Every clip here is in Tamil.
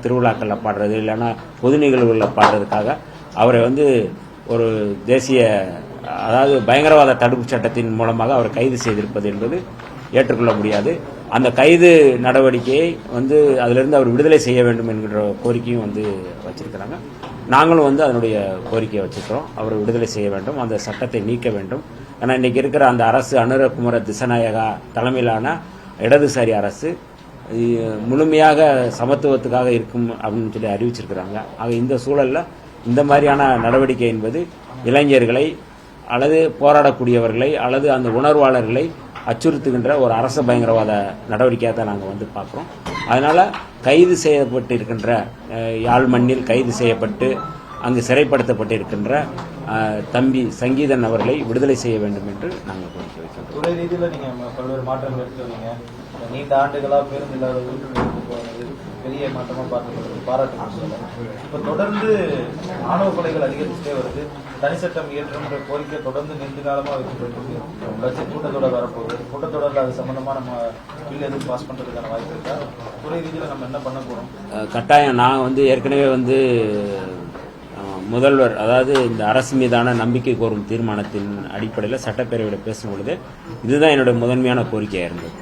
திருவிழாக்களில் பாடுறது இல்லைன்னா பொது நிகழ்வுகளில் பாடுறதுக்காக அவரை வந்து ஒரு தேசிய அதாவது பயங்கரவாத தடுப்பு சட்டத்தின் மூலமாக அவரை கைது செய்திருப்பது என்பது ஏற்றுக்கொள்ள முடியாது. அந்த கைது நடவடிக்கையை வந்து அதிலிருந்து அவர் விடுதலை செய்ய வேண்டும் என்கிற கோரிக்கையும் வந்து வச்சிருக்கிறாங்க. நாங்களும் வந்து அதனுடைய கோரிக்கையை வச்சிருக்கிறோம். அவர் விடுதலை செய்ய வேண்டும், அந்த சட்டத்தை நீக்க வேண்டும். ஏன்னா இன்னைக்கு இருக்கிற அந்த அரசு அனுரகுமார திசாநாயகா தலைமையிலான இடதுசாரி அரசு முழுமையாக சமத்துவத்துக்காக இருக்கும் அப்படின்னு சொல்லி அறிவிச்சிருக்கிறாங்க. ஆக இந்த சூழலில் இந்த மாதிரியான நடவடிக்கை என்பது இளைஞர்களை அல்லது போராடக்கூடியவர்களை அல்லது அந்த உணர்வாளர்களை அச்சுறுத்துகின்ற ஒரு அரச பயங்கரவாத நடவடிக்கையாக தான் நாங்கள் வந்து பார்க்குறோம். அதனால் கைது செய்யப்பட்டு இருக்கின்ற யாழ் மண்ணில் கைது செய்யப்பட்டு அங்கு சிறைப்படுத்தப்பட்டிருக்கின்ற தம்பி சங்கீதன் அவர்களை விடுதலை செய்ய வேண்டும் என்று நாங்கள் கோரிக்கை வைக்கிறோம். துறை ரீதியில் நீங்கள் பல்வேறு மாற்றங்கள் எடுத்துருவீங்க. நீண்ட ஆண்டுகளாக பேருந்து இல்லாத பெரிய மாற்றமாக பார்க்கப்படுறது பாராட்டு. இப்போ தொடர்ந்து ஆணவ கொலைகள் அதிகரிச்சுட்டே வருது. தனிச்சட்டம் இயற்றுன்ற கோரிக்கை தொடர்ந்து நீண்ட காலமாக வைக்கப்பட்டிருக்கு. பட்ஜெட் கூட்டத்தொடர் வரப்போகுது. கூட்டத்தொடரில் அது சம்பந்தமாக நம்ம பில் எதுவும் பாஸ் பண்ணுறதுக்கான வாய்ப்பு இருக்கா? துறை ரீதியில் நம்ம என்ன பண்ண போகிறோம்? கட்டாயம் நான் வந்து ஏற்கனவே வந்து முதல்வர் அதாவது இந்த அரசு மீதான நம்பிக்கை கோரும் தீர்மானத்தின் அடிப்படையில் சட்டப்பேரவையில் பேசும் பொழுது இதுதான் என்னுடைய முதன்மையான கோரிக்கையாக இருந்தது.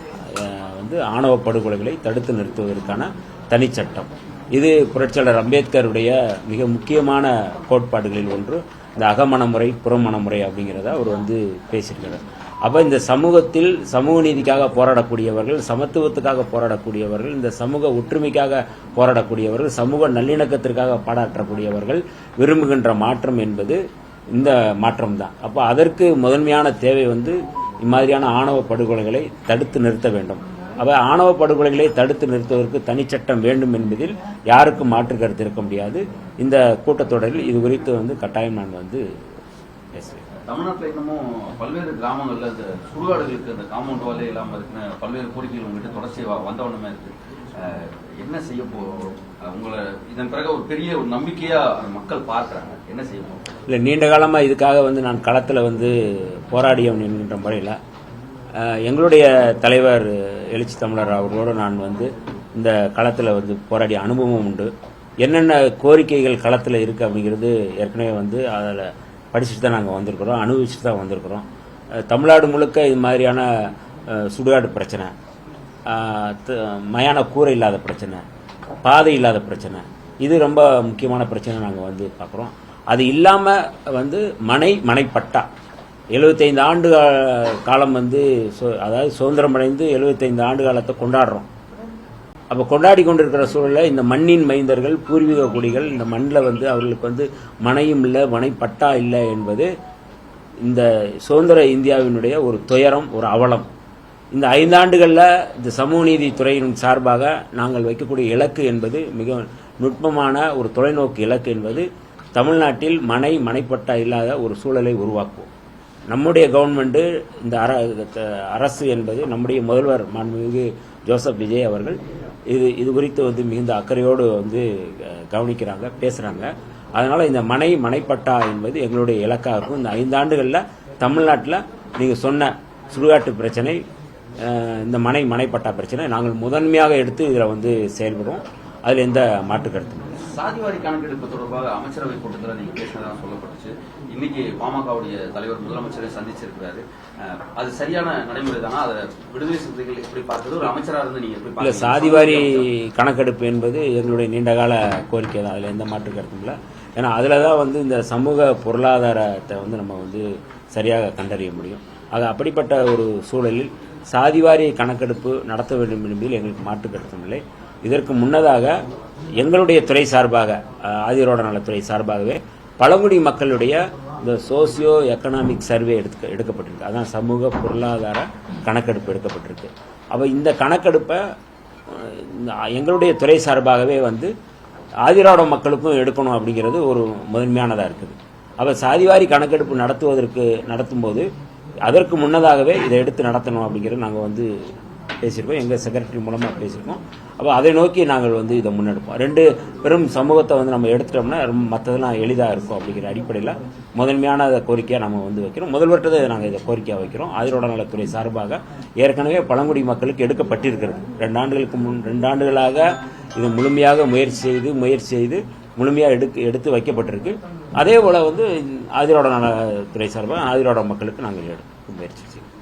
வந்து ஆணவ படுகொலைகளை தடுத்து நிறுத்துவதற்கான தனிச்சட்டம். இது புரட்சியாளர் அம்பேத்கருடைய மிக முக்கியமான கோட்பாடுகளில் ஒன்று. இந்த அகமணமுறை புறமணமுறை அப்படிங்கிறத அவர் வந்து பேசியிருக்கிறார். அப்போ இந்த சமூகத்தில் சமூக நீதிக்காக போராடக்கூடியவர்கள், சமத்துவத்துக்காக போராடக்கூடியவர்கள், இந்த சமூக ஒற்றுமைக்காக போராடக்கூடியவர்கள், சமூக நல்லிணக்கத்திற்காக பாராட்டக்கூடியவர்கள் விரும்புகின்ற மாற்றம் என்பது இந்த மாற்றம் தான். அப்போ அதற்கு முதன்மையான தேவை வந்து இம்மாதிரியான ஆணவ படுகொலைகளை தடுத்து நிறுத்த வேண்டும். அப்போ ஆணவ படுகொலைகளை தடுத்து நிறுத்துவதற்கு தனிச்சட்டம் வேண்டும் என்பதில் யாருக்கும் மாற்று கருத்து இருக்க முடியாது. இந்த கூட்டத்தொடரில் இது குறித்து வந்து கட்டாயம் நான் வந்து பேசுவேன். தமிழ்நாட்டில் இன்னமும் பல்வேறு கிராமங்களில் இந்த சுடுகாடுகளுக்கு இந்த காம்பவுண்ட் வாலே இல்லாமல் இருக்குன்னு பல்வேறு கோரிக்கைகள் உங்ககிட்ட தொடர்ச்சியாக வந்தவண்ணமே இருக்கு. என்ன செய்ய போகிறோம்? உங்களை இதன் பிறகு ஒரு பெரிய ஒரு நம்பிக்கையா மக்கள் பார்க்குறாங்க. என்ன செய்ய போகிறோம்? இல்லை, நீண்ட காலமாக இதுக்காக வந்து நான் களத்தில் வந்து போராடியவன் என்கின்ற முறையில் எங்களுடைய தலைவர் எழுச்சி தமிழர் அவர்களோடு நான் வந்து இந்த களத்தில் வந்து போராடிய அனுபவம் உண்டு. என்னென்ன கோரிக்கைகள் களத்தில் இருக்குது அப்படிங்கிறது ஏற்கனவே வந்து அதில் படிச்சுட்டு தான் நாங்கள் வந்திருக்கிறோம், அனுபவிச்சுட்டு தான் வந்திருக்கிறோம். தமிழ்நாடு முழுக்க இது மாதிரியான சுடுகாடு பிரச்சனை, மயான கூரை இல்லாத பிரச்சனை, பாதை இல்லாத பிரச்சனை, இது ரொம்ப முக்கியமான பிரச்சனை நாங்கள் வந்து பார்க்குறோம். அது இல்லாமல் வந்து மனைப்பட்டா 75 ஆண்டு காலம் வந்து அதாவது சுதந்திரம் அடைந்து 75 ஆண்டு காலத்தை கொண்டாடுறோம். அப்போ கொண்டாடி கொண்டிருக்கிற சூழலில் இந்த மண்ணின் மைந்தர்கள், பூர்வீக குடிகள் இந்த மண்ணில் வந்து அவர்களுக்கு வந்து மனையும் இல்லை, மனைப்பட்டா இல்லை என்பது இந்த சுதந்திர இந்தியாவினுடைய ஒரு துயரம், ஒரு அவலம். இந்த 5 ஆண்டுகளில் இந்த சமூக நீதி துறையின் சார்பாக நாங்கள் வைக்கக்கூடிய இலக்கு என்பது மிக நுட்பமான ஒரு தொலைநோக்கு இலக்கு என்பது தமிழ்நாட்டில் மனைப்பட்டா இல்லாத ஒரு சூழலை உருவாக்குவோம். நம்முடைய கவர்மெண்ட் இந்த அரசு என்பது நம்முடைய முதல்வர் மாண்புமிகு ஜோசப் விஜய் அவர்கள் இது குறித்து வந்து மிகுந்த அக்கறையோடு வந்து கவனிக்கிறாங்க, பேசுகிறாங்க. அதனால் இந்த மனைப்பட்டா என்பது எங்களுடைய இலக்காக இருக்கும். இந்த 5 ஆண்டுகளில் தமிழ்நாட்டில் நீங்கள் சொன்ன சுடுகாட்டு பிரச்சனை, இந்த மனைப்பட்டா பிரச்சனை நாங்கள் முதன்மையாக எடுத்து இதில் வந்து செயல்படுவோம். அதில் எந்த மாற்று கருத்தும் இல்லை. சாதிவாரி கணக்கெடுப்பு தொடர்பாக அமைச்சரவை கூட்டத்தில் நீங்கள் பேசினதாக சொல்லப்பட்டுச்சு. இன்னைக்கு பாமகவுடைய தலைவர் முதலமைச்சரை சந்திச்சிருக்கிறாரு. அது சரியான நடைமுறை தானா? அதை விடுதலை சிறுத்தைகள் எப்படி பார்க்குறது? ஒரு அமைச்சராக இருந்து நீங்கள் எப்படி பார்க்கல? சாதிவாரி கணக்கெடுப்பு என்பது எங்களுடைய நீண்டகால கோரிக்கை தான். அதில் எந்த மாற்று கருத்தும் இல்லை. ஏன்னா அதில் தான் வந்து இந்த சமூக பொருளாதாரத்தை வந்து நம்ம வந்து சரியாக கண்டறிய முடியும். ஆக அப்படிப்பட்ட ஒரு சூழலில் சாதிவாரி கணக்கெடுப்பு நடத்த வேண்டும் என்பதில் எங்களுக்கு மாற்று கருத்தும் இல்லை. இதற்கு முன்னதாக எங்களுடைய துறை சார்பாக, ஆதிரோட நலத்துறை சார்பாகவே பழங்குடி மக்களுடைய இந்த சோசியோ எக்கனாமிக் சர்வே எடுக்கப்பட்டிருக்கு. அதான் சமூக பொருளாதார கணக்கெடுப்பு எடுக்கப்பட்டிருக்கு. அப்போ இந்த கணக்கெடுப்பை எங்களுடைய துறை சார்பாகவே வந்து ஆதிராட மக்களுக்கும் எடுக்கணும் அப்படிங்கிறது ஒரு முதன்மையானதாக இருக்குது. அப்போ சாதிவாரி கணக்கெடுப்பு நடத்தும் போது அதற்கு முன்னதாகவே இதை எடுத்து நடத்தணும் அப்படிங்கிறது நாங்கள் வந்து பேசியிருக்கோம், எங்கள் செக்ரட்டரி மூலமாக பேசியிருக்கோம். அப்போ அதை நோக்கி நாங்கள் வந்து இதை முன்னெடுப்போம். 2 பெரும் சமூகத்தை வந்து நம்ம எடுத்துட்டோம்னா மற்றதெல்லாம் எளிதாக இருக்கும் அப்படிங்கிற அடிப்படையில் முதன்மையான கோரிக்கையாக நம்ம வந்து வைக்கிறோம். முதல்வர்கிட்ட நாங்கள் இதை கோரிக்கையாக வைக்கிறோம். ஆதிரோட நலத்துறை சார்பாக ஏற்கனவே பழங்குடி மக்களுக்கு எடுக்கப்பட்டிருக்கிறது. 2 ஆண்டுகளாக இது முழுமையாக முயற்சி செய்து முழுமையாக எடுத்து வைக்கப்பட்டிருக்கு. அதே போல் வந்து ஆதிரோட நலத்துறை சார்பாக ஆதிரோட மக்களுக்கு நாங்கள் எடுக்க முயற்சி செய்வோம்.